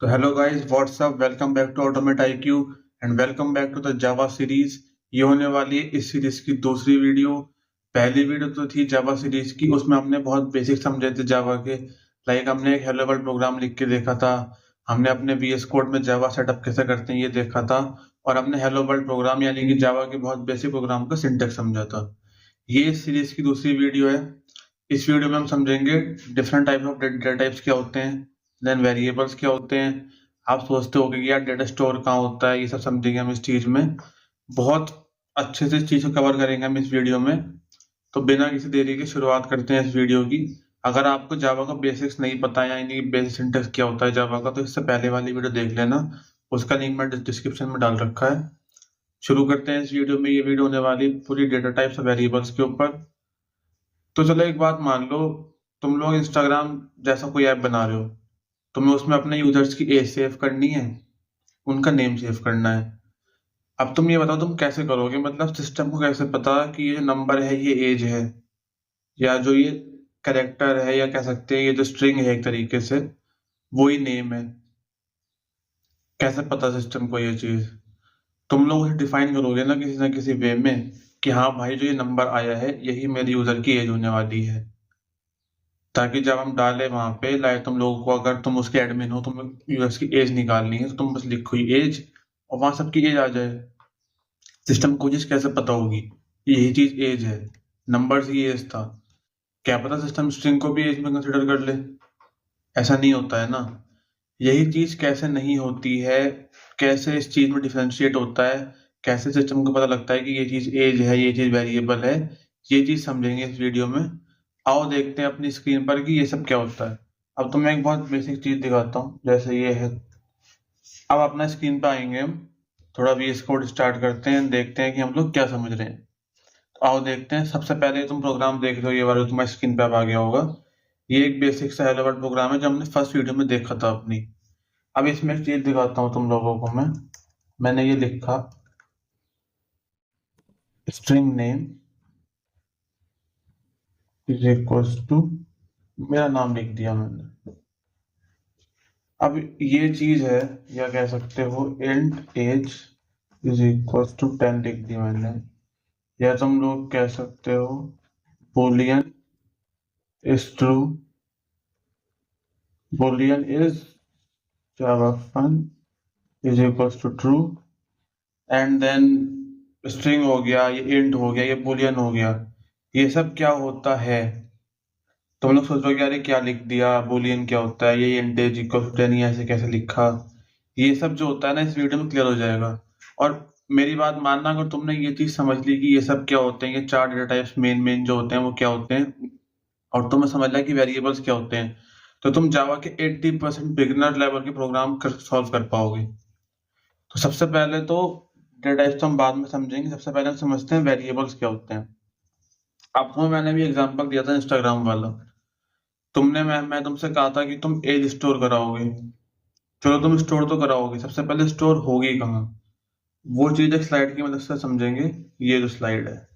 तो hello guys, what's up, welcome back to automate IQ and welcome back to the Java series. ये होने वाली है इस सीरीज की दूसरी वीडियो। पहली वीडियो तो थी जावा सीरीज की, उसमें हमने बहुत बेसिक समझे थे जावा के। लाइक हमने एक हेलो वर्ल्ड प्रोग्राम लिख के देखा था, हमने अपने VS कोड में जावा सेटअप कैसे करते हैं ये देखा था, और हमने हेलो वर्ल्ड प्रोग्राम यानी कि जावा के बहुत बेसिक प्रोग्राम का सिंटेक्स समझा था। ये इस सीरीज की दूसरी वीडियो है। इस वीडियो में हम समझेंगे different type of data types क्या होते हैं, देन वेरिएबल्स क्या होते हैं। आप सोचते हो कि यार डेटा स्टोर कहाँ होता है, ये सब समझेंगे हम इस चीज में। बहुत अच्छे से इस चीज को कवर करेंगे हम इस वीडियो में। तो बिना किसी देरी के शुरुआत करते हैं इस वीडियो की। अगर आपको जावा का बेसिक्स नहीं पता है यानी बेसिक सिंटेक्स क्या होता है जावा का, तो इससे पहले वाली वीडियो देख लेना, उसका लिंक मैं डिस्क्रिप्शन में डाल रखा है। शुरू करते हैं इस वीडियो में। ये वीडियो होने वाली पूरी डेटा टाइप्स और वेरिएबल्स के ऊपर। तो चलो एक बात मान लो, तुम लोग इंस्टाग्राम जैसा कोई ऐप बना रहे हो, तुम्हें उसमें अपने यूजर्स की एज सेव करनी है, उनका नेम सेव करना है। अब तुम ये बताओ तुम कैसे करोगे, मतलब सिस्टम को कैसे पता कि ये नंबर है ये एज है, या जो ये कैरेक्टर है या कह सकते हैं ये जो स्ट्रिंग है एक तरीके से वही नेम है। कैसे पता सिस्टम को ये चीज? तुम लोग उसे डिफाइन करोगे ना किसी वे में कि हाँ भाई जो ये नंबर आया है यही मेरे यूजर की एज होने वाली है, ताकि जब हम डाले वहां पे लाए तुम लोगों को, अगर तुम उसके एडमिन हो, तुम यूजर्स की एज निकालनी है तो तुम बस लिखो ही एज और वहां सबकी एज आ जाए। सिस्टम को चीज कैसे पता होगी यही चीज एज है, नंबर ही एज था? क्या पता सिस्टम स्ट्रिंग को भी एज में कंसिडर कर ले। ऐसा नहीं होता है ना। यही चीज कैसे नहीं होती है, कैसे इस चीज में डिफरेंशिएट होता है, कैसे सिस्टम को पता लगता है कि ये चीज एज है ये चीज वेरिएबल है, ये चीज समझेंगे इस वीडियो में। आओ देखते हैं अपनी स्क्रीन पर कि ये सब क्या होता है। अब तो मैं एक बहुत बेसिक चीज दिखाता हूँ, जैसे ये है। अब अपना स्क्रीन पे आएंगे हम, थोड़ा VS कोड स्टार्ट करते हैं, देखते हैं कि हम लोग क्या समझ रहे हैं। तो आओ देखते हैं। सबसे पहले तुम प्रोग्राम देख रहे हो, ये वाला तुम्हारी स्क्रीन पे अब आ गया होगा। ये एक बेसिक सा हेलो वर्ल्ड प्रोग्राम है जो हमने फर्स्ट वीडियो में देखा था अपनी। अब इसमें एक चीज दिखाता हूँ तुम लोगों को मैं। मैंने ये लिखा string name is equals to, मेरा नाम लिख दिया मैंने। अब ये चीज है, या कह सकते हो int age is equals to 10 लिख दी मैंने, या तुम लोग कह सकते हो boolean is true, boolean is java fun is equals to true, and then string हो गया, ये इंट हो गया, ये boolean हो गया। ये सब क्या होता है? तुम लोग सोच रहे हो कि यार ये क्या लिख दिया, boolean क्या होता है, ये इंट एज इक्वल्स टू 10 ऐसे कैसे लिखा। ये सब जो होता है ना इस वीडियो में क्लियर हो जाएगा। और मेरी बात मानना, अगर तुमने ये चीज समझ ली कि ये सब क्या होते हैं, ये चार डेटा टाइप्स मेन मेन जो होते हैं वो क्या होते हैं, और तुम्हें समझ लिया कि वेरिएबल्स क्या होते हैं, तो तुम जावा के 80% बिगिनर लेवल के प्रोग्राम सॉल्व कर पाओगे। तो सबसे पहले तो डेटा टाइप्स तो हम बाद में समझेंगे, सबसे पहले हम समझते हैं वेरिएबल्स क्या होते हैं। अब तुम्हें मैंने भी एग्जांपल दिया था इंस्टाग्राम वाला। मैं तुमसे कहा था कि तुम एज स्टोर कराओगे। चलो तुम स्टोर तो कराओगे, सबसे पहले स्टोर होगी कहाँ? वो चीज एक स्लाइड की मदद से समझेंगे। ये जो स्लाइड है,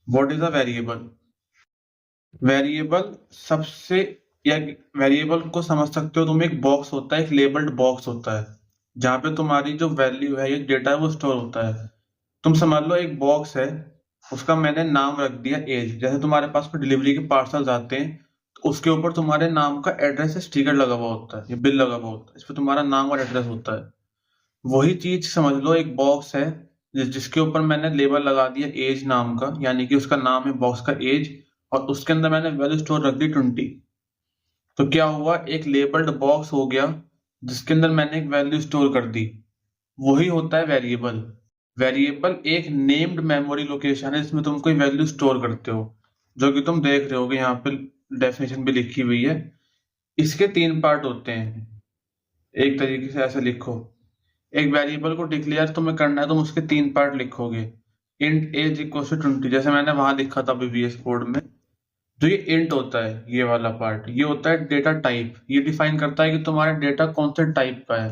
what is a variable? Variable सबसे, या वेरिएबल को समझ सकते हो तुम, एक बॉक्स होता है, एक लेबल्ड बॉक्स होता है जहां पे तुम्हारी जो वैल्यू है, ये डेटा है, वो स्टोर होता है। तुम समझ लो एक बॉक्स है, उसका मैंने नाम रख दिया एज। जैसे तुम्हारे पास कोई डिलीवरी के पार्सल आते हैं तो उसके ऊपर तुम्हारे नाम का एड्रेस स्टिकर लगा हुआ होता है, ये बिल लगा हुआ होता है, इस पर तुम्हारा नाम और एड्रेस होता है। वही चीज समझ लो एक बॉक्स है जिसके ऊपर मैंने लेबल लगा दिया एज नाम का, यानी कि उसका नाम है बॉक्स का एज, और उसके अंदर मैंने वैल्यू स्टोर रख दी 20। तो क्या हुआ, एक लेबल्ड बॉक्स हो गया जिसके अंदर मैंने एक वैल्यू स्टोर कर दी। वही होता है वेरिएबल। वेरिएबल एक नेम्ड मेमोरी लोकेशन है जिसमें तुम कोई वैल्यू स्टोर करते हो, जो कि तुम देख रहे होगे यहाँ पे डेफिनेशन भी लिखी हुई है। इसके तीन पार्ट होते हैं, एक तरीके से ऐसे लिखो। एक वेरिएबल को डिक्लेयर तुम्हें करना है, तुम उसके तीन पार्ट लिखोगे। इंट एज इक्वल टू 20, जैसे मैंने वहां लिखा था VS कोड में। जो ये इंट होता है, ये वाला पार्ट, ये होता है डेटा टाइप। ये डिफाइन करता है कि तुम्हारा डेटा कौन से टाइप का है।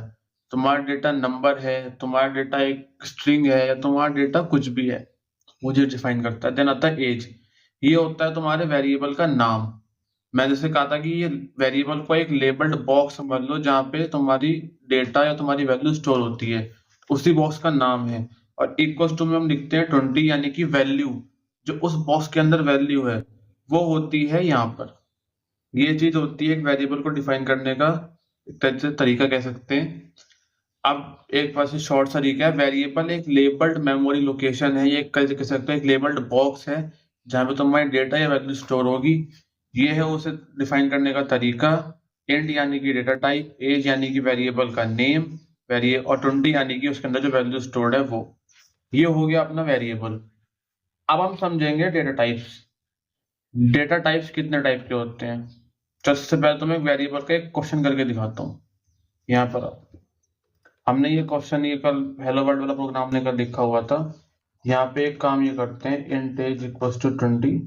तुम्हारा डेटा नंबर है, तुम्हारा डेटा एक स्ट्रिंग है, या तुम्हारा डेटा कुछ भी है, मुझे डिफाइन करता है। देन आता है एज, ये होता है तुम्हारे वेरिएबल का नाम। मैं जैसे कहा था कि ये वेरिएबल को एक लेबल्ड बॉक्स समझ लो जहाँ पे तुम्हारी डेटा या तुम्हारी वैल्यू स्टोर होती है, उसी बॉक्स का नाम है। और इक्वल टू में हम लिखते हैं 20, यानी कि वैल्यू जो उस बॉक्स के अंदर वैल्यू है वो होती है यहाँ पर। ये चीज होती है एक वेरिएबल को डिफाइन करने का एक तरीका कह सकते हैं। अब एक पास शॉर्ट तरीका है, वेरिएबल एक लेबल्ड मेमोरी लोकेशन है, ये कह सकते हैं एक लेबल्ड बॉक्स है जहाँ पे तुम्हारी डेटा या वैल्यू स्टोर होगी। ये है उसे डिफाइन करने का तरीका। इंट यानी कि डेटा टाइप, एज यानी कि वेरिएबल का नेम, वेरिए और 20 यानी कि उसके अंदर जो वैल्यू स्टोर्ड है वो। ये हो गया अपना वेरिएबल। अब हम समझेंगे डेटा टाइप्स। डेटा टाइप्स कितने टाइप के होते हैं। तो सबसे पहले तो मैं वेरिएबल का एक क्वेश्चन करके दिखाता हूँ। यहाँ पर हमने ये क्वेश्चन ये कल हेलो वर्ल्ड वाला प्रोग्राम ने कल लिखा हुआ था। यहाँ पे एक काम ये करते हैं, int age equals to 20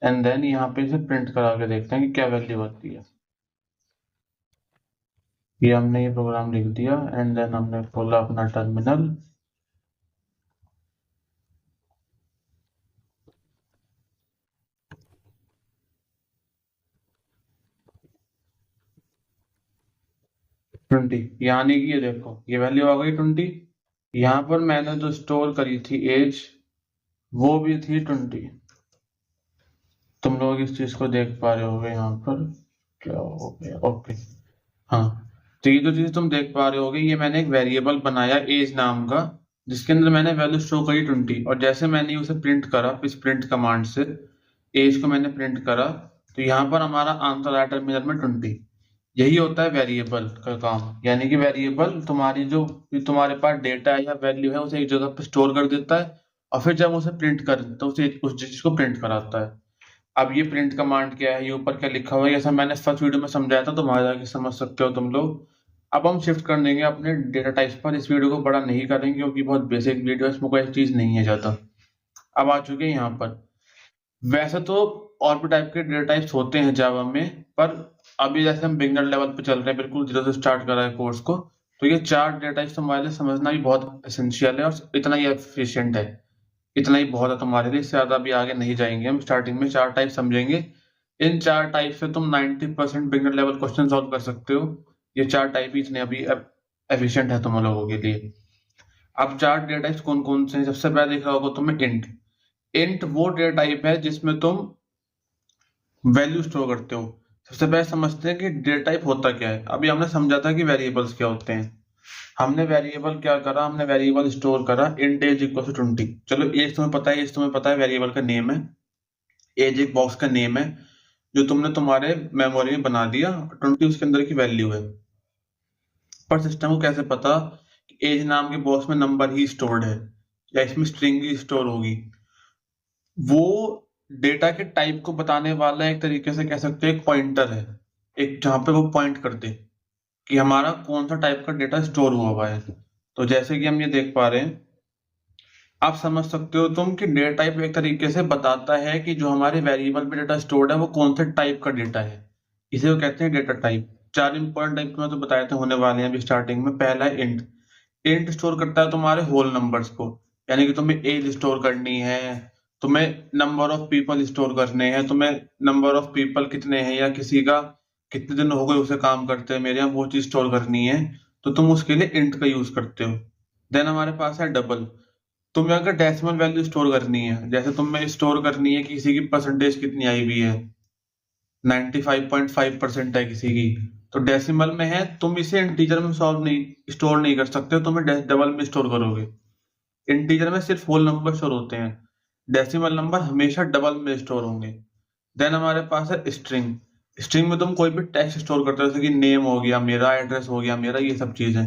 and then यहाँ पे इसे प्रिंट करा के देखते हैं कि क्या वैल्यू आती है। ये हमने ये प्रोग्राम लिख दिया एंड देन हमने खोला अपना टर्मिनल। ट्वेंटी, यानी कि ये देखो ये वैल्यू आ गई 20। यहाँ पर मैंने जो स्टोर करी थी एज वो भी थी 20। तुम लोग इस चीज को देख पा रहे होगे यहाँ पर क्या हो गया। ओके हाँ, तो ये जो चीज तुम देख पा रहे होगे ये मैंने एक वेरिएबल बनाया एज नाम का जिसके अंदर मैंने वैल्यू स्टोर करी 20। और जैसे मैंने उसे प्रिंट करा इस प्रिंट कमांड से एज को मैंने प्रिंट करा तो यहाँ पर हमारा आंसर आया टर्मिनल में 20। यही होता है वेरिएबल का काम, यानी कि वेरिएबल तुम्हारी जो तुम्हारे पास डेटा है या वैल्यू है उसे एक जगह पे स्टोर कर देता है और फिर जब उसे प्रिंट कर तो उसे उस चीज को प्रिंट कराता है। अब ये प्रिंट कमांड क्या है, ये ऊपर क्या लिखा हुआ है, ऐसा मैंने फर्स्ट वीडियो में समझाया था, तुम्हारे जाके समझ सकते हो तुम लोग। अब हम शिफ्ट कर देंगे अपने डेटा टाइप्स पर। इस वीडियो को बड़ा नहीं करेंगे क्योंकि बहुत बेसिक वीडियो है, इसमें कोई चीज नहीं है ज्यादा। अब आ चुके हैं यहाँ पर। वैसे तो और भी टाइप के डेटा टाइप्स होते हैं जावा में, पर अभी जैसे हम बिगनर लेवल पे चल रहे हैं, बिल्कुल जीरो से स्टार्ट कर रहे हैं कोर्स को, तो ये 4 डेटा टाइप्स हमारे लिए समझना भी बहुत एसेंशियल है और इतना ही एफिशिएंट है। इतना ही बहुत है तुम्हारे लिए, इससे ज्यादा भी आगे नहीं जाएंगे। हम स्टार्टिंग में 4 टाइप समझेंगे। इन 4 टाइप से तुम 90% बिगनर लेवल क्वेश्चन सॉल्व कर सकते हो। ये 4 टाइप ही इतने अभी एफिशिएंट है तुम लोगों के लिए। अब 4 डेटा टाइप्स कौन कौन से हैं। सबसे पहले देखा होगा तुम्हें इंट। इंट वो डेटा टाइप है जिसमें तुम वैल्यू स्टोर करते हो। सबसे पहले समझते हैं कि डेटा टाइप होता क्या है। अभी हमने समझा था कि वेरिएबल्स क्या होते हैं। हमने वेरिएबल क्या करा, हमने वेरिएबल स्टोर करा इंट एज इक्वल टू 20। चलो एज तुम्हें पता है, एज तुम्हें पता है वेरिएबल का नेम है। एज एक बॉक्स का नेम है जो तुमने तुम्हारे मेमोरी में बना दिया, 20 उसके अंदर की वैल्यू है। पर सिस्टम को कैसे पता कि एज नाम के बॉक्स में नंबर ही स्टोर्ड है या इसमें स्ट्रिंग ही स्टोर होगी। वो डेटा के टाइप को बताने वाला एक तरीके से कह सकते हैं एक पॉइंटर है, एक जहां पे वो पॉइंट कर दे कि हमारा कौन सा टाइप का डेटा स्टोर हुआ है। तो जैसे कि हम ये देख पा रहे हैं, आप समझ सकते हो तुम कि डेटा टाइप एक तरीके से बताता है कि जो हमारे वेरिएबल में डेटा स्टोर्ड है वो कौन से टाइप का डेटा है। इसे वो कहते हैं डेटा टाइप। 4 इंपॉर्टेंट टाइप में तो बताए थे होने वाले हैं अभी स्टार्टिंग में। पहला है इंट। इंट स्टोर करता है तुम्हारे होल नंबर्स को, यानी कि तुम्हें एज स्टोर करनी है, तुम्हें नंबर ऑफ पीपल स्टोर करने हैं, तुम्हें नंबर ऑफ पीपल कितने हैं या किसी का कितने दिन हो गए उसे काम करते हैं मेरे यहाँ, वो चीज स्टोर करनी है तो तुम उसके लिए इंट का यूज करते हो। देन हमारे पास है डबल। तुम्हें अगर डेसिमल वैल्यू स्टोर करनी है, जैसे तुम्हें स्टोर करनी है कि किसी की परसेंटेज कितनी आई हुई है, 95.5% है किसी की, तो डेसिमल में है, तुम इसे इंटीजर में स्टोर नहीं कर सकते, तुम्हें डबल में स्टोर करोगे। इंटीजर में सिर्फ होल नंबर स्टोर होते हैं, डेसिमल नंबर हमेशा डबल में स्टोर होंगे। देन हमारे पास है स्ट्रिंग। स्ट्रिंग में तुम कोई भी टेक्स्ट स्टोर करते हो, जैसे कि नेम हो गया मेरा, एड्रेस हो गया मेरा, ये सब चीजें।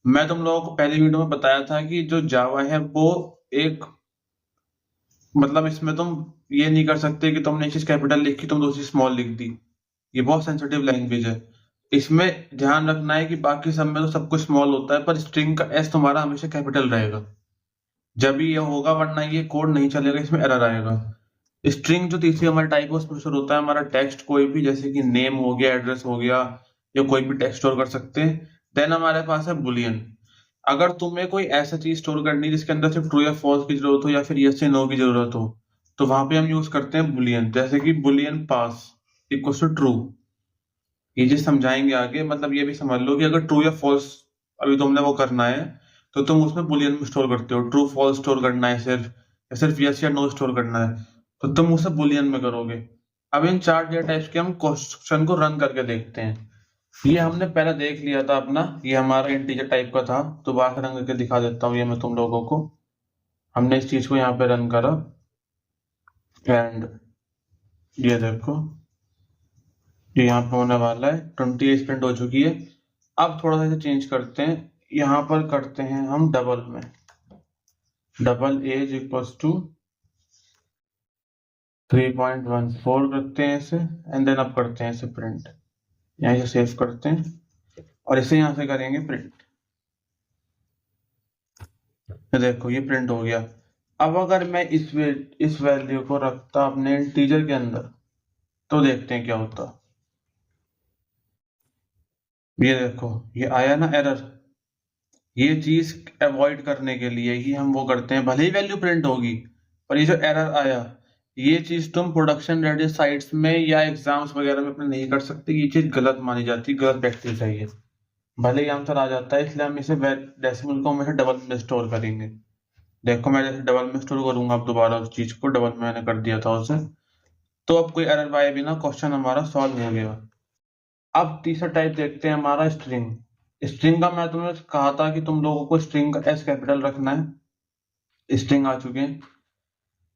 मैं तुम लोगों को पहली वीडियो में बताया था कि जो जावा है वो एक मतलब इसमें तुम ये नहीं कर सकते कि तुमने एक चीज कैपिटल लिखी तुम दूसरी स्मॉल लिख दी। ये बहुत सेंसिटिव लैंग्वेज है। इसमें ध्यान रखना है कि बाकी सब में तो सब कुछ स्मॉल होता है पर स्ट्रिंग का एस तुम्हारा हमेशा कैपिटल रहेगा, जब ये होगा, वरना ये कोड नहीं चलेगा, इसमें एरर आएगा। स्ट्रिंग जो तीसरी हमारा टाइप है उसमें शुरू होता है हमारा टेक्स्ट, कोई भी, जैसे कि नेम हो गया, एड्रेस हो गया, या कोई भी टेक्स्ट स्टोर कर सकते हैं। देन हमारे पास है बुलियन। अगर तुम्हें कोई ऐसा चीज स्टोर करनी है जिसके अंदर सिर्फ ट्रू या फॉल्स की जरूरत हो या फिर यस या नो की जरूरत हो, तो वहां पे हम यूज करते हैं बुलियन, जैसे कि boolean pass equal to true. ये चीज समझाएंगे आगे। मतलब ये भी समझ लो कि अगर ट्रू या फॉल्स अभी तुमने वो करना है तो तुम उसमें बुलियन में स्टोर करते हो। ट्रू फॉल्स स्टोर करना है सिर्फ, या सिर्फ यस या नो स्टोर करना है, तो तुम उसे बुलियन में करोगे। अब इन चार डेटा टाइप्स के हम क्वेश्चन को रन करके देखते हैं। ये हमने पहले देख लिया था अपना, ये हमारा इंटीजर टाइप का था। तो बाहर रन करके दिखा देता हूँ ये मैं तुम लोगों को। हमने इस चीज को यहाँ पे रन करा एंड ये देखो ये यहाँ पे होने वाला है 28 प्रिंट हो चुकी है। अब थोड़ा सा इसे चेंज करते हैं, यहाँ पर करते हैं हम डबल में, डबल एज इक्वल्स टू 3.14 करते हैं इसे एंड देन अब करते हैं इसे प्रिंट। यहाँ से सेव करते हैं और इसे यहाँ से करेंगे प्रिंट। देखो ये प्रिंट हो गया। अब अगर मैं इस वैल्यू को रखता अपने इंटीजर के अंदर तो देखते हैं क्या होता। ये देखो ये आया ना एरर। ये चीज अवॉइड करने के लिए ही हम वो करते हैं, भले ही वैल्यू प्रिंट होगी पर ये जो एरर आया, ये चीज तुम प्रोडक्शन रेडी साइट्स में या एग्जाम्स वगैरह में अपने नहीं कर सकते। ये चीज गलत मानी जाती है, गलत प्रैक्टिस है ये। भले ही आंसर आ जाता है, इसलिए हम इसे डेसिमल को हमेशा डबल में स्टोर करेंगे। देखो मैं जैसे डबल में स्टोर करूंगा अब दोबारा उस चीज को, डबल में मैंने कर दिया था उसे, तो अब कोई एरर आए बिना क्वेश्चन हमारा सॉल्व हो गया। अब तीसरा टाइप देखते हैं हमारा स्ट्रिंग। स्ट्रिंग का मैं तुम्हें कहा था कि तुम लोगों को स्ट्रिंग का एस कैपिटल रखना है। स्ट्रिंग आ चुके हैं।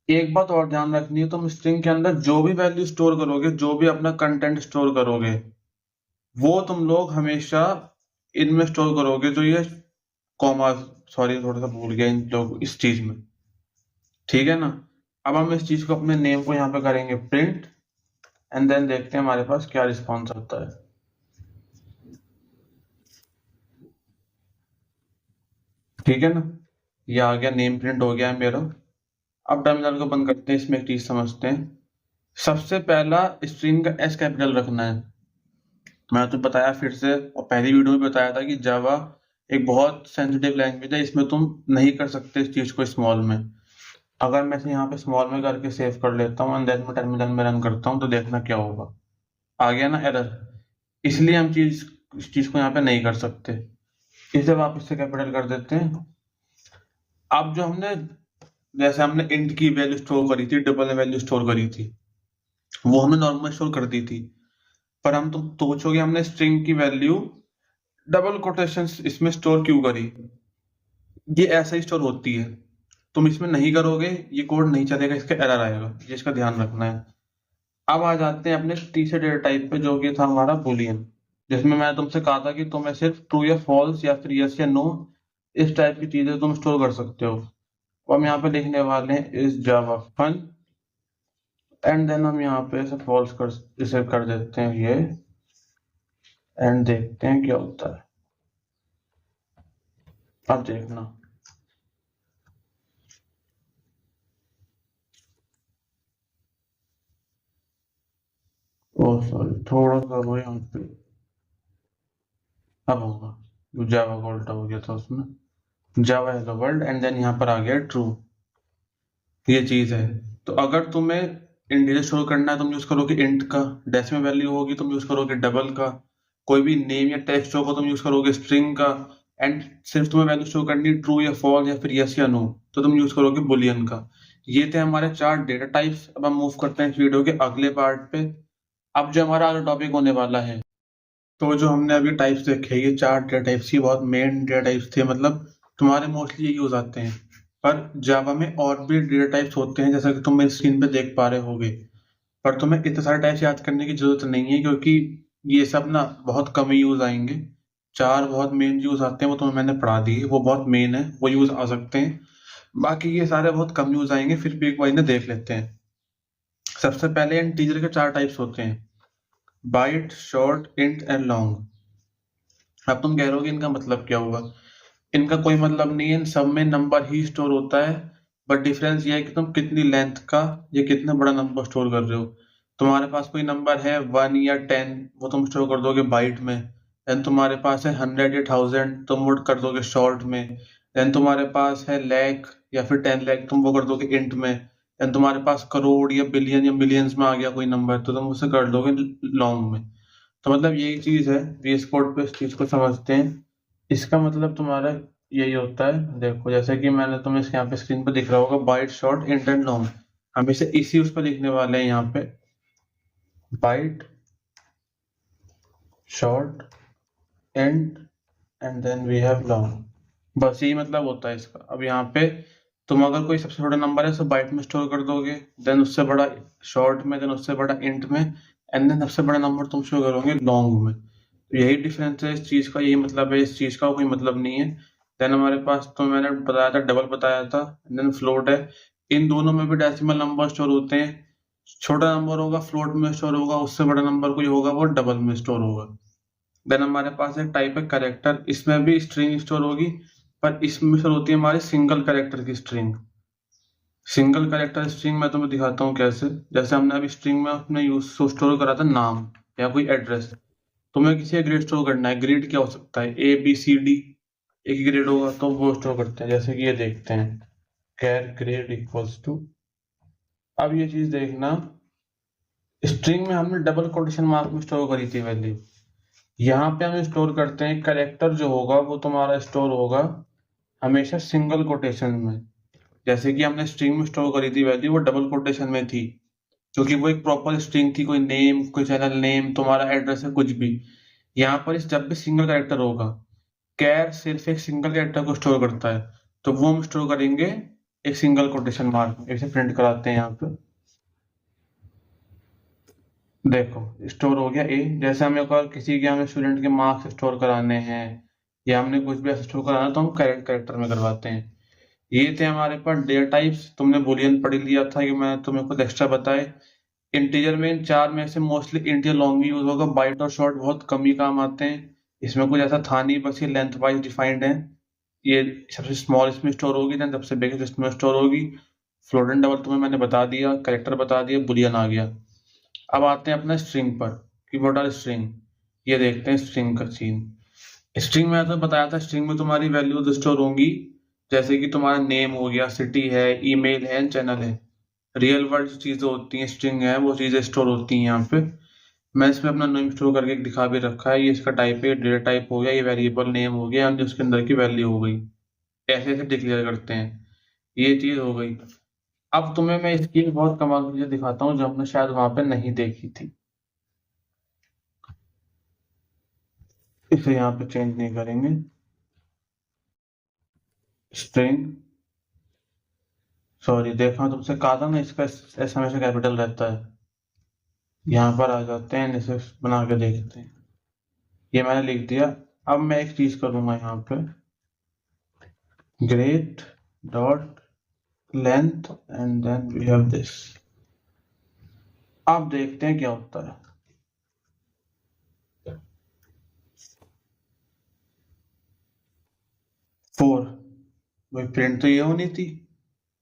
एक बात और ध्यान रखनी है, तुम स्ट्रिंग के अंदर जो भी वैल्यू स्टोर करोगे, जो भी अपना कंटेंट स्टोर करोगे, वो तुम लोग हमेशा इनमें स्टोर करोगे, जो ये कॉमा, सॉरी थोड़ा सा भूल गया इन लोग इस चीज में, ठीक है ना। अब हम इस चीज को अपने नेम को यहाँ पे करेंगे प्रिंट एंड देन देखते हैं हमारे पास क्या रिस्पॉन्स आता है। ठीक है ना, ये आ गया, नेम प्रिंट हो गया है मेरा। अब टर्मिनल को बंद करते हैं, इसमें एक चीज समझते हैं। सबसे पहला स्ट्रिंग का एस कैपिटल रखना है। मैं तो बताया फिर से, और पहली वीडियो में बताया था कि जावा एक बहुत सेंसिटिव लैंग्वेज है, इसमें तुम नहीं कर सकते इस चीज को स्मॉल में। अगर मैं इसे यहाँ पे स्मॉल में करके सेव कर लेता हूँ एंड देन मैं टर्मिनल में रन करता हूँ तो देखना क्या होगा। आ गया ना एरर, इसलिए हम इस चीज को यहाँ पे नहीं कर सकते, इसे वापस से कैपिटल कर देते हैं। अब जो हमने, जैसे हमने इंट की वैल्यू स्टोर करी थी, डबल वैल्यू स्टोर करी थी, वो हमने नॉर्मल स्टोर कर दी थी। पर हम तुम सोचोगे हमने स्ट्रिंग की वैल्यू डबल कोटेशन इसमें स्टोर क्यों करी। ये ऐसा ही स्टोर होती है, तुम इसमें नहीं करोगे ये कोड नहीं चलेगा, इसका एरर आएगा, ये इसका ध्यान रखना है। अब आ जाते हैं अपने तीसरे डेटा टाइप पे, जो कि था हमारा बुलियन, जिसमें मैं तुमसे कहा था कि तुम्हें सिर्फ ट्रू या फॉल्स या फिर यस या नो इस टाइप की चीजें तुम स्टोर कर सकते हो। तो हम यहाँ पे लिखने वाले हैं इस जावा फन एंड देन हम यहाँ पे इसे फॉल्स इसे कर देते हैं ये एंड देखते हैं क्या होता है। अब देखना, ओ सॉरी थोड़ा सा वो यहाँ पे अब होगा, जावा का उल्टा हो गया था उसमें, जावा हेलो वर्ल्ड एंड देन यहाँ पर आ गया ट्रू। ये चीज है। तो अगर तुम्हें इंटीजर स्टोर करना है तुम यूज करोगे इंट का, डेसिमल वैल्यू होगी तुम यूज करोगे डबल का, कोई भी नेम या टेक्स्ट होगा तुम यूज करोगे स्ट्रिंग का, एंड सिर्फ तुम्हें वैल्यू स्टोर करनी ट्रू या फॉल्स या फिर यस या नो तो तुम यूज करोगे बुलियन का। ये थे हमारे चार डेटा टाइप्स। अब हम मूव करते हैं इस वीडियो के अगले पार्ट पे। अब जो हमारा अगला टॉपिक होने वाला है, तो जो हमने अभी टाइप्स देखे, ये चार डेटा टाइप्स ही बहुत मेन डेटा टाइप्स थे, मतलब तुम्हारे मोस्टली ये यूज आते हैं। पर जावा में और भी डेटा टाइप्स होते हैं, जैसा कि तुम मेरी स्क्रीन पे देख पा रहे होगे। पर तुम्हें इतने सारे टाइप्स याद करने की जरूरत नहीं है, क्योंकि ये सब ना बहुत कम ही यूज आएंगे। चार बहुत मेन यूज आते हैं, वो तुम्हें मैंने पढ़ा दी, वो बहुत मेन है, वो यूज आ सकते हैं। बाकी ये सारे बहुत कम यूज आएंगे, फिर भी एक बार इन्हें देख लेते हैं। सबसे पहले इंटीजर के चार टाइप्स होते हैं, byte, short, int and long. अब तुम कह रहे हो इनका मतलब क्या हुआ। इनका कोई मतलब नहीं है, इन सब में नंबर ही स्टोर होता है, बट डिफरेंस ये है कि तुम कितनी लेंथ का या कितना बड़ा नंबर स्टोर कर रहे हो। तुम्हारे पास कोई नंबर है 1 या 10, वो तुम स्टोर कर दोगे बाइट में। देन तुम्हारे पास है 100 या 1000, तुम वो कर दोगे शॉर्ट में। देन तुम्हारे पास है लाख या फिर 10 लाख, तुम वो कर दोगे इंट में। एंड तुम्हारे पास करोड़ या बिलियन या मिलियंस में आ गया कोई नंबर, तो तुम उसे कर दोगे लॉन्ग में। तो मतलब यही चीज है, VS कोड पे इस चीज को समझते हैं। इसका मतलब तुम्हारा यही होता है। देखो जैसे कि मैंने तुम्हें यहाँ पे स्क्रीन पे दिख रहा होगा, byte, short, int and long. हम इसे इसी उस पर लिखने वाले हैं यहाँ पे, byte, short, int and then we have long. बस यही मतलब होता है इसका। अब यहाँ पे तुम अगर कोई सबसे छोटा नंबर है, उसे बाइट में स्टोर कर दोगे, देन उससे बड़ा शॉर्ट में, देन उससे बड़ा इंट में, एंड देन सबसे बड़ा नंबर तुम शो करोगे लॉन्ग में। तो यही डिफरेंस है इस चीज का, यही मतलब है। इस चीज का कोई मतलब नहीं है। देन हमारे पास, तो मैंने बताया था, डबल बताया था, देन फ्लोट है। इन दोनों में भी डेसिमल नंबर स्टोर होते हैं। छोटा नंबर होगा फ्लोट में स्टोर होगा, उससे बड़ा नंबर कोई होगा वो डबल में स्टोर होगा। देन हमारे पास एक टाइप है करेक्टर, इसमें भी स्ट्रिंग स्टोर होगी, पर इसमें स्टोर होती है हमारी सिंगल करेक्टर की स्ट्रिंग। सिंगल करेक्टर स्ट्रिंग मैं तुम्हें दिखाता हूँ कैसे। जैसे हमने अभी स्ट्रिंग में अपने यूज स्टोर करा था नाम या कोई एड्रेस। तुम्हें किसी का ग्रेड स्टोर करना है, ग्रेड क्या हो सकता है, ABCD, एक ही ग्रेड होगा, तो वो स्टोर करते हैं। जैसे कि ये देखते हैं, कैर ग्रेड इक्वल्स टू। अब ये चीज देखना, स्ट्रिंग में हमने डबल कोटेशन मार्क में स्टोर करी थी वैल्यू। यहाँ पे हम स्टोर करते हैं करेक्टर जो होगा वो तुम्हारा स्टोर होगा हमेशा सिंगल कोटेशन में। जैसे कि हमने स्ट्रिंग में स्टोर करी थी वैल्यू, वो डबल कोटेशन में थी, क्योंकि वो एक प्रॉपर स्ट्रिंग थी, कोई नेम, कोई चैनल नेम, तुम्हारा एड्रेस है, कुछ भी। यहाँ पर इस जब भी सिंगल कैरेक्टर होगा, कैर सिर्फ एक सिंगल कैरेक्टर को स्टोर करता है, तो वो हम स्टोर करेंगे एक सिंगल कोटेशन मार्क में। इसे प्रिंट कराते हैं यहाँ पे। देखो स्टोर हो गया ए। जैसे हमें अगर किसी के हमें स्टूडेंट के मार्क्स स्टोर कराने हैं या हमने कुछ भी ऐसा स्टोर कराना, तो हम कैरेक्टर में करवाते हैं। ये थे हमारे पास डेटा टाइप्स। तुमने बुलियन पढ़ लिया था, कि मैं तुम्हें कुछ एक्स्ट्रा बताए। इंटीजर में इन चार में से मोस्टली इंटीजर लॉन्ग यूज होगा, बाइट और शॉर्ट बहुत कम ही काम आते हैं। इसमें कुछ ऐसा था नहीं, बस ये लेंथ वाइज डिफाइंड है। ये सबसे स्मॉल इसमें स्टोर होगी, देन सबसे बिगेस्ट इसमें स्टोर होगी। फ्लोट एंड डबल तुम्हें मैंने बता दिया, कैरेक्टर बता दिया, बुलियन आ गया। अब आते हैं अपना स्ट्रिंग पर, कि व्हाट आर स्ट्रिंग। ये देखते हैं स्ट्रिंग का सीन। स्ट्रिंग में तो बताया था, स्ट्रिंग में तुम्हारी वैल्यूज स्टोर होंगी, जैसे कि तुम्हारा नेम हो गया, सिटी है, ईमेल है, चैनल है। रियल वर्ल्ड चीजें होती हैं, स्ट्रिंग है, वो चीजें स्टोर होती हैं यहाँ पे। मैं इसमें अपना नेम स्टोर करके दिखा भी रखा है। ये इसका टाइप है, डेटा टाइप हो गया, ये वेरिएबल नेम हो गया, और उसके अंदर की वैल्यू हो गई। ऐसे ऐसे डिक्लेयर करते हैं। ये चीज हो गई। अब तुम्हें मैं इसकी एक बहुत कमाल की चीज दिखाता हूँ, जो हमने शायद वहां पे नहीं देखी थी। इसे यहाँ पे चेंज नहीं करेंगे। स्ट्रिंग, सॉरी, देखा तुमसे कहा था ना, इसका एस हमेशा कैपिटल रहता है। यहाँ पर आ जाते हैं, इसे बना के देखते हैं। ये मैंने लिख दिया। अब मैं एक चीज करूंगा यहाँ पे, grade dot length and then we have this. अब देखते हैं क्या होता है। 4, भाई प्रिंट तो ये होनी थी,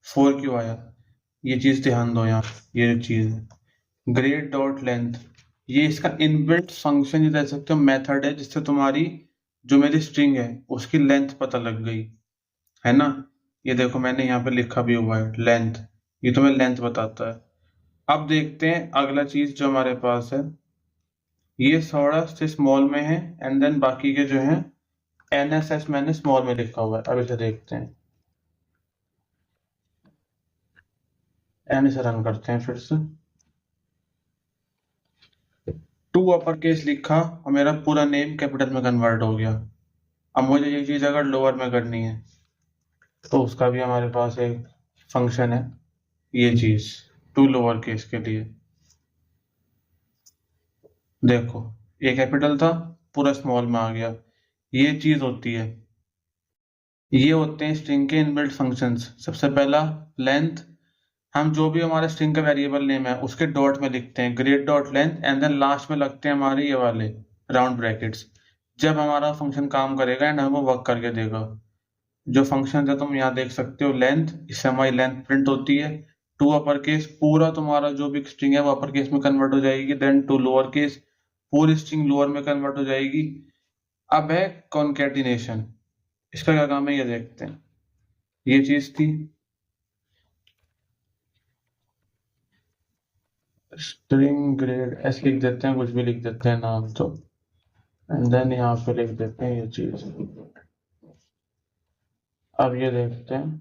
4 क्यों आया? ये चीज ध्यान दो यहाँ, ये जो चीज है ग्रेड डॉट लेंथ, ये इसका इनबिल्ट फंक्शन, ये कह सकते हो मेथड है, जिससे तुम्हारी जो मेरी स्ट्रिंग है उसकी लेंथ पता लग गई, है ना। ये देखो मैंने यहाँ पे लिखा भी हुआ है लेंथ, ये तुम्हें लेंथ बताता है। अब देखते हैं अगला चीज जो हमारे पास है, ये थोड़ा से स्मॉल में है, एंड देन बाकी के जो है NSS मैंने स्मॉल में लिखा हुआ है। अब इसे देखते हैं, इसे रन करते हैं फिर से। 2 अपर केस लिखा और मेरा पूरा नेम कैपिटल में कन्वर्ट हो गया। अब मुझे ये चीज अगर लोअर में करनी है, तो उसका भी हमारे पास एक फंक्शन है, ये चीज 2 लोअर केस के लिए। देखो ये कैपिटल था, पूरा स्मॉल में आ गया। ये चीज होती है, ये होते हैं स्ट्रिंग के इनबिल्ट फंक्शंस। सबसे पहला लेंथ, हम जो भी हमारे स्ट्रिंग का वेरिएबल नेम है उसके डॉट में लिखते हैं grade dot length, and then last में लगते हैं हमारे ये वाले राउंड ब्रैकेट्स। जब हमारा फंक्शन काम करेगा एंड हमें वर्क करके देगा। जो फंक्शन है तुम यहाँ देख सकते हो, लेंथ, इससे हमारी लेंथ प्रिंट होती है। 2 अपर केस, पूरा तुम्हारा जो भी स्ट्रिंग है वो अपर केस में कन्वर्ट हो जाएगी। देन 2 लोअर केस, पूरी स्ट्रिंग लोअर में कन्वर्ट हो जाएगी। अब है कॉन्केटिनेशन, इसका क्या काम है ये देखते हैं। ये चीज थी, स्ट्रिंग ग्रेड ऐसे लिख देते हैं, कुछ भी लिख देते हैं नाम तो, एंड देन यहाँ पे लिख देते हैं ये चीज। अब ये देखते हैं,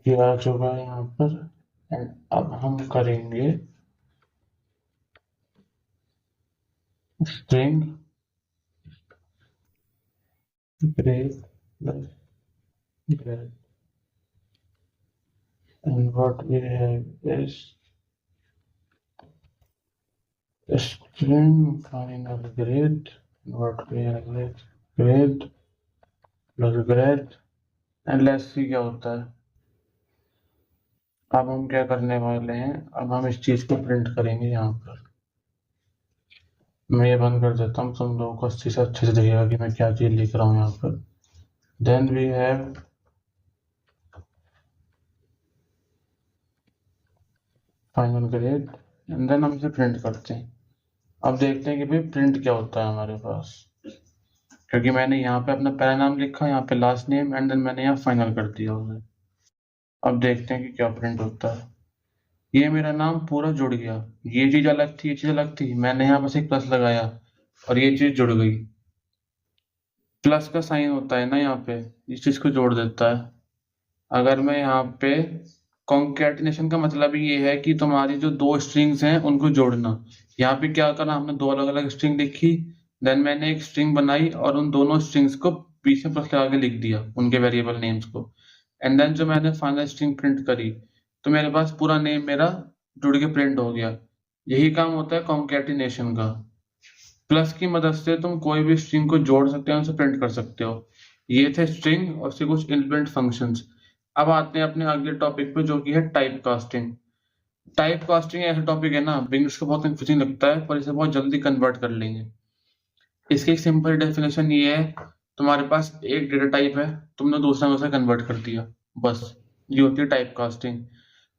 ये आ चुका है यहाँ पर। एंड अब हम करेंगे string grade grade, and what we have is string final grade, and what we have is grade plus grade, and let's see क्या होता है। अब हम क्या करने वाले हैं, अब हम इस चीज को प्रिंट करेंगे यहाँ पर। मैं ये बंद कर देता हूँ, तुम लोगों को अच्छे से दिखेगा कि मैं क्या चीज लिख रहा हूँ यहाँ पर। Then we have final grade, and then हम इसे प्रिंट करते हैं। अब देखते हैं कि भाई प्रिंट क्या होता है हमारे पास, क्योंकि मैंने यहाँ पे अपना पहला नाम लिखा, यहाँ पे लास्ट नेम, एंड देन मैंने यहाँ फाइनल कर दिया उसे। अब देखते हैं कि क्या प्रिंट होता है। ये मेरा नाम पूरा जुड़ गया, ये चीज अलग थी, ये चीज अलग थी, मैंने यहाँ बस एक प्लस लगाया और ये चीज जुड़ गई। प्लस का साइन होता है ना यहाँ पे, इस चीज को जोड़ देता है। अगर मैं यहाँ पे कॉन्कैटिनेशन का मतलब ये है कि तुम्हारी जो दो स्ट्रिंग्स हैं उनको जोड़ना। यहाँ पे क्या करना, हमने दो अलग अलग स्ट्रिंग लिखी, देन मैंने एक स्ट्रिंग बनाई और उन दोनों स्ट्रिंग्स को बीच में प्लस लगा के लिख दिया उनके वेरिएबल नेम्स को। एंड देन जो मैंने फाइनल स्ट्रिंग प्रिंट करी तो मेरे पास पूरा नेम मेरा जुड़ के प्रिंट हो गया। यही काम होता है कॉन्कैटिनेशन का। प्लस की मदद से तुम कोई भी स्ट्रिंग को जोड़ सकते हो, उसे प्रिंट कर सकते हो। ये थे स्ट्रिंग और उसके कुछ इनबिल्ट फंक्शंस। अब आते हैं अपने अगले टॉपिक पे जो कि है टाइप कास्टिंग। टाइप कास्टिंग ऐसा टॉपिक है ना, बिगिनर्स को बहुत कंफ्यूजिंग लगता है, पर इसे बहुत जल्दी कन्वर्ट कर लेंगे। इसकी एक सिंपल डेफिनेशन ये है, तुम्हारे पास एक डेटा टाइप है, तुमने दूसरा में उसे कन्वर्ट कर दिया, बस ये होती है टाइप कास्टिंग।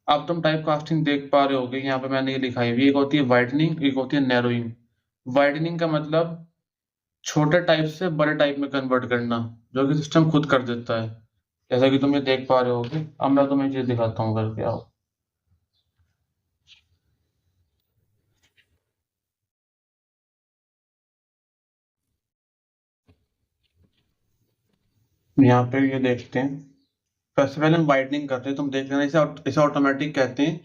अब तुम टाइप कास्टिंग देख पा रहे होगे, यहाँ पे मैंने ये लिखा है, एक होती है वाइडनिंग, एक होती है नैरोइंग। वाइडनिंग का मतलब छोटे टाइप से बड़े टाइप में कन्वर्ट करना, जो कि सिस्टम खुद कर देता है, जैसा कि तुम ये देख पा रहे होगे। अब मैं तुम्हें चीज दिखाता हूँ करके, आओ। यहाँ पे ये देखते हैं, सबसे पहले हम वाइडनिंग करते हैं, तुम देख लेना, इसे इसे ऑटोमेटिक कहते हैं,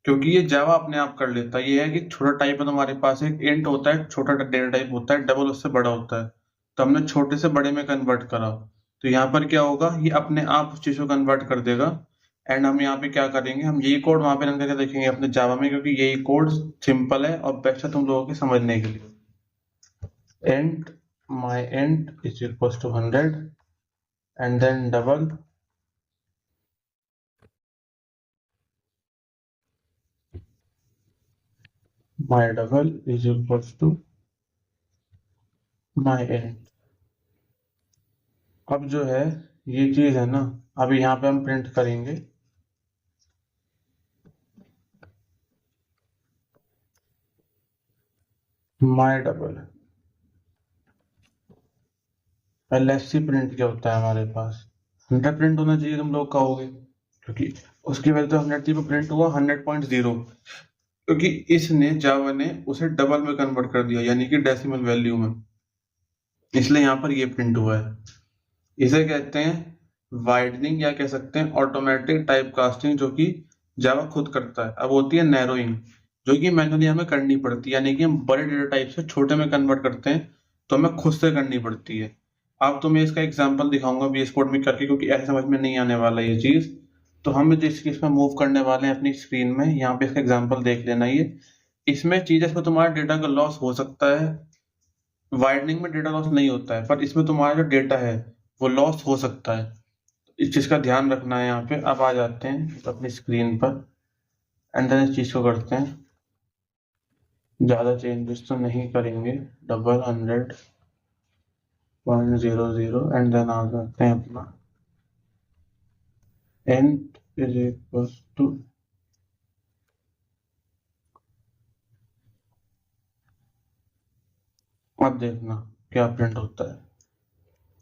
क्योंकि ये जावा अपने आप कर लेता है। ये है कि छोटा टाइप है तुम्हारे पास, एक इंट होता है, छोटा डेटा टाइप होता है, डबल उससे बड़ा होता है, तो हमने छोटे से बड़े में कन्वर्ट करा, तो यहाँ पर क्या होगा, ये अपने आप उस चीज को कन्वर्ट कर देगा। एंड हम यहाँ पे क्या करेंगे, हम यही कोड वहां पे रन करके देखेंगे अपने जावा में, क्योंकि यही कोड सिंपल है और बेस्ट है तुम लोगों के समझने के लिए। int my int is equals to 100, and then double my double is equals to my int। अब जो है ये चीज है ना, अब यहाँ पे हम प्रिंट करेंगे my double। एलएससी प्रिंट क्या होता है हमारे पास, 100 प्रिंट होना चाहिए तुम लोग कहोगे, क्योंकि उसकी वजह तो 100 थी, प्रिंट हुआ 100.0, क्योंकि इसने जावा ने उसे डबल में कन्वर्ट कर दिया, यानी कि डेसिमल वैल्यू में, इसलिए यहाँ पर ये प्रिंट हुआ है। इसे कहते हैं वाइडनिंग, या कह सकते हैं ऑटोमेटिक टाइप कास्टिंग, जो कि जावा खुद करता है। अब होती है नैरोइंग, जो कि मैनुअली हमें करनी पड़ती है, यानी कि हम बड़े डेटा टाइप से छोटे में कन्वर्ट करते हैं, तो हमें खुद से करनी पड़ती है। अब तुम्हें इसका एग्जांपल दिखाऊंगा VS कोड में करके, क्योंकि ऐसे समझ में नहीं आने वाला ये चीज। तो हम जिस चीज में मूव करने वाले हैं अपनी स्क्रीन में, यहाँ पे इसका एग्जाम्पल देख लेना। ये इसमें चीजें, इसमें तुम्हारा डेटा का लॉस हो सकता है, वाइडनिंग में डेटा लॉस नहीं होता है, पर इसमें तुम्हारा जो डेटा है वो लॉस हो सकता है, इस चीज का ध्यान रखना है यहाँ पे। अब आ जाते हैं अपनी स्क्रीन पर, एंड देन इस चीज को करते हैं, ज्यादा चेंजेस तो नहीं करेंगे, डबल 100 0.00 एंड देन आ जाते हैं अपना int इज इक्वल टू अब देखना क्या प्रिंट होता है।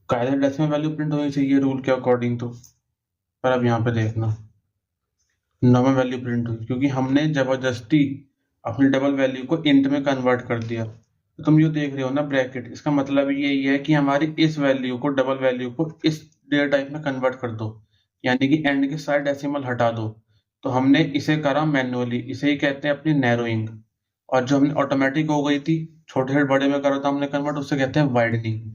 कायदे डेसिमल वैल्यू प्रिंट होनी चाहिए रूल के अकॉर्डिंग तो, पर अब यहाँ पे देखना नॉर्मल वैल्यू प्रिंट हुई क्योंकि हमने जबरदस्ती अपनी डबल वैल्यू को इंट में कन्वर्ट कर दिया। तो तुम जो देख रहे हो ना ब्रैकेट, इसका मतलब यही है कि हमारी इस वैल्यू को डबल वैल्यू को इस डेटा टाइप में कन्वर्ट कर दो, यानी कि एंड के सारे डेसिमल हटा दो। तो हमने इसे करा मैन्युअली, इसे ही कहते हैं अपनी नैरोइंग। और जो हमने ऑटोमेटिक हो गई थी, छोटे से बड़े में करा था हमने कन्वर्ट, उससे कहते हैं वाइडनिंग।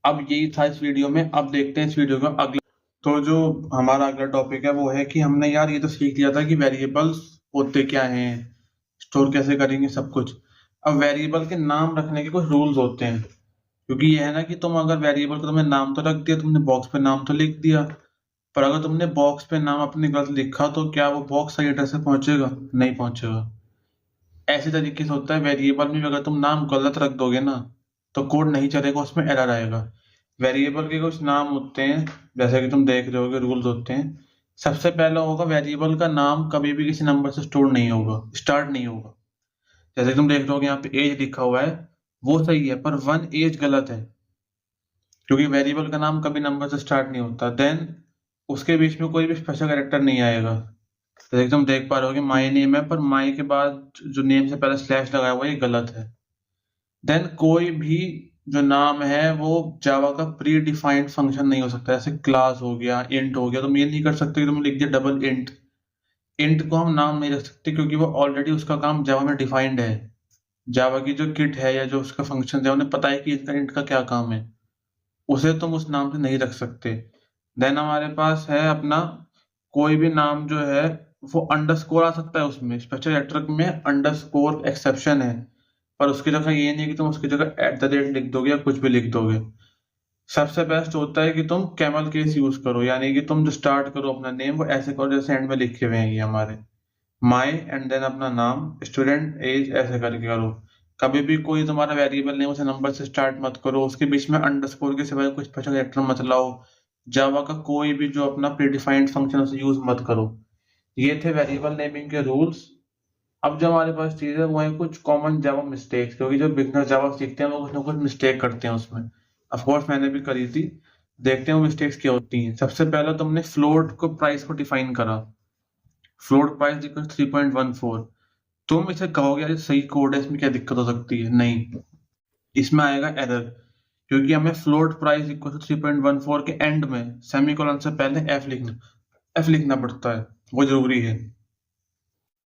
अब यही था इस वीडियो में। अब देखते हैं इस वीडियो का अगला। तो जो हमारा अगला टॉपिक है वो है कि हमने यार ये तो सीख लिया था कि वेरिएबल्स होते क्या हैं, स्टोर कैसे करेंगे, सब कुछ। अब वेरिएबल के नाम रखने के कुछ रूल्स होते हैं, क्योंकि ये है ना कि तुम अगर वेरिएबल को तुमने नाम तो रख दिया, तुमने बॉक्स पे नाम तो लिख दिया, पर अगर तुमने बॉक्स पे नाम अपने गलत लिखा तो क्या वो बॉक्स सही एड्रेस से पहुंचेगा? नहीं पहुंचेगा। ऐसे तरीके से होता है वेरिएबल में, अगर तुम नाम गलत रख दोगे ना तो कोड नहीं चलेगा, उसमें एरर आएगा। वेरिएबल के कुछ नाम होते हैं, जैसे कि तुम देख रहे होगे रूल्स होते हैं। सबसे पहला होगा वेरिएबल का नाम कभी भी किसी नंबर से स्टोर नहीं होगा, स्टार्ट नहीं होगा। जैसे कि तुम देख रहे हो यहाँ पे एज लिखा हुआ है, वो सही है, पर 1 एज गलत है, क्योंकि वेरिएबल का नाम कभी नंबर से स्टार्ट नहीं होता। देन उसके बीच में कोई भी स्पेशल कैरेक्टर नहीं आएगा। जैसे कि तुम देख पा रहे हो कि माई नेम है, पर माई के बाद जो नेम से पहले स्लैश लगाया हुआ है ये गलत है। देन कोई भी जो नाम है वो जावा का प्री डिफाइंड फंक्शन नहीं हो सकता, जैसे क्लास हो गया, इंट हो गया। तुम ये नहीं कर सकते कि तुम लिख दिया डबल इंट। इंट को हम नाम नहीं रख सकते क्योंकि वो ऑलरेडी उसका काम जावा में डिफाइंड है। जावा की जो किट है या जो उसका फंक्शन है उन्हें पता है कि इसका इंट का क्या काम है, उसे तुम उस नाम से नहीं रख सकते। देन हमारे पास है अपना कोई भी नाम जो है वो अंडरस्कोर आ सकता है, उसमें स्पेशल कैरेक्टर में अंडरस्कोर एक्सेप्शन है, पर उसकी जगह ये नहीं कि तुम उसकी जगह @ लिख दोगे या कुछ भी लिख दोगे। सबसे बेस्ट होता है कि तुम कैमल केस यूज करो, यानी कि तुम जो स्टार्ट करो अपना नेम वो ऐसे करो जैसे एंड में लिखे हुए हैं ये हमारे माई एंड देन अपना नाम, स्टूडेंट, एज, ऐसे करके करो। कभी भी कोई तुम्हारा वेरिएबल नेम उसे नंबर से स्टार्ट मत करो, उसके बीच में अंडरस्कोर के सिवाय कुछ स्पेशल कैरेक्टर मत लाओ। जावा का कोई भी जो अपना प्रीडिफाइंड फंक्शन उसे यूज मत करो। ये थे वेरिएबल नेमिंग के रूल्स। अब जो हमारे पास चीज है वो है कुछ कॉमन जावा मिस्टेक्स, क्योंकि जो बिगनर जावा सीखते हैं वो कुछ ना कुछ मिस्टेक करते हैं उसमें। ऑफ कोर्स मैंने भी करी थी। देखते हैं वो मिस्टेक्स क्या होती हैं। सबसे पहला तुमने फ्लोट को प्राइस को डिफाइन करा, फ्लोट प्राइस इक्वल 3.14। तुम इसे कहोगे यार सही कोड है, इसमें क्या दिक्कत हो सकती है? नहीं, इसमें आएगा एरर, क्योंकि हमें फ्लोट प्राइस इक्वल टू 3.14 के एंड में सेमीकोलन से पहले एफ लिखना पड़ता है, वो जरूरी है।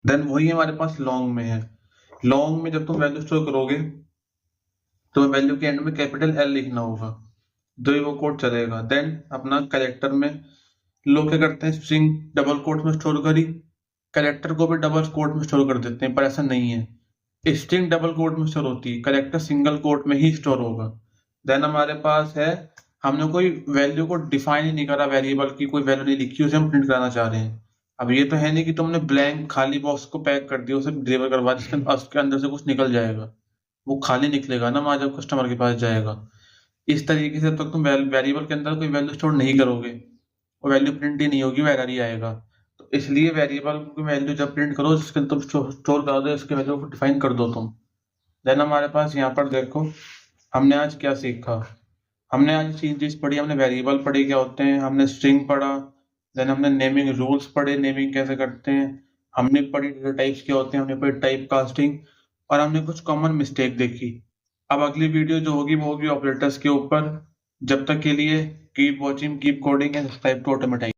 देन वही हमारे पास लॉन्ग में है। लॉन्ग में जब तुम वैल्यू स्टोर करोगे तो वैल्यू के एंड में कैपिटल एल लिखना होगा, तो वो कोड चलेगा। देन अपना कैरेक्टर में लोग क्या करते हैं, स्ट्रिंग डबल कोट में स्टोर करी, कैरेक्टर को भी डबल कोट में स्टोर कर देते हैं, पर ऐसा नहीं है। स्ट्रिंग डबल कोट में स्टोर होती है, कैरेक्टर सिंगल कोट में ही स्टोर होगा। देन हमारे पास है, हमने कोई वैल्यू को डिफाइन ही नहीं करा, वेरिएबल की कोई वैल्यू नहीं लिखी, उसे हम प्रिंट कराना चाह रहे हैं। अब ये तो है नहीं कि तुमने ब्लैंक खाली बॉक्स को पैक कर दिया, उसे डिलीवर करवा दिया, उसके अंदर से कुछ निकल जाएगा, वो खाली निकलेगा ना जब कस्टमर के पास जाएगा। इस तरीके से तो तुम वेरिएबल के अंदर कोई वैल्यू स्टोर नहीं करोगे, वो वैल्यू प्रिंट ही नहीं होगी, वो एरर ही आएगा। तो इसलिए वेरिएबल की वैल्यू जब प्रिंट करो जिसके तुम स्टोर कर दो, उसके वैल्यू को डिफाइन कर दो तुम। देन हमारे पास यहाँ पर देखो हमने आज क्या सीखा। हमने आज 3 चीज पढ़ी। हमने वेरिएबल पढ़े क्या होते हैं, हमने स्ट्रिंग पढ़ा, देन हमने नेमिंग रूल्स पढ़े, नेमिंग कैसे करते हैं, हमने पढ़ी डेटा टाइप्स क्या होते हैं, हमने पढ़ी टाइप कास्टिंग, और हमने कुछ कॉमन मिस्टेक देखी। अब अगली वीडियो जो होगी वो होगी ऑपरेटर्स के ऊपर। जब तक के लिए keep watching, keep coding and subscribe to ऑटोमेटाइक।